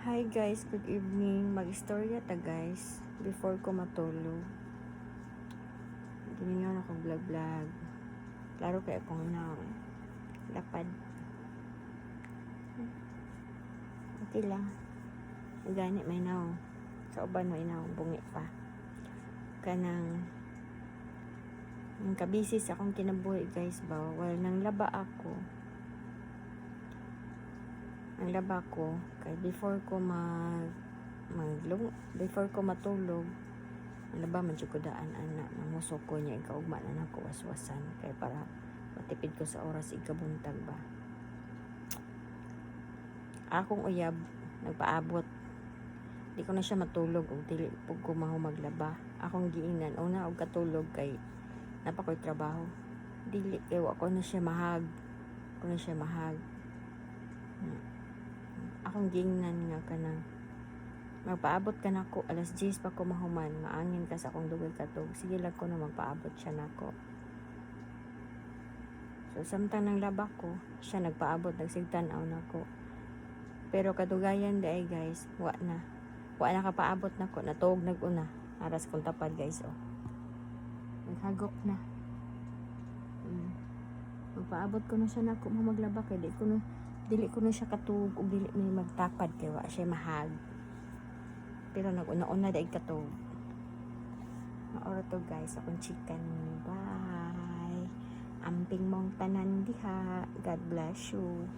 Hi guys, good evening. Mag-istorya ta guys before ko matulog. Giningon ako vlog. Klaro kay akong lapad. Okay lang. Gani may naw. Sa uban may naw bungi pa. Kanang ang kabisi sa akong kinabuhi guys ba. Well, nang laba ako. Ang laba ko kay before ko before ko matulog, ang laba man jud ko daan ana mangusok ko niya ikaugma na nako waswasan kay para matipid ko sa oras ikabuntag ba. Akong uyab nagpaabot. Di ko na siya matulog og dili pug ko maglaba. Akong giingnan una og katulog kay napakoy trabaho. Dili kay wa ko na siya mahag. Akong gingnan nga kanang magpaabot ka nako alas 10 pa ko mahuman maangin ka sa akong dugay katog sige lang ko na magpaabot siya nako. So samtang nang laba ko siya nagpaabot nagsigtan-aw nako. Pero kadugayan di ay guys wa na kapaabot nako natuog naguna aras kong tapad guys oh. Naghagok na. Magpaabot ko na siya nako maglaba kay dili ko na siya katug ug dili may magtapad kay wa siya mahag. Pero naguna-una daig katug. Maoro to guys akong chicken. Bye. Amping mong tanan diha. God bless you.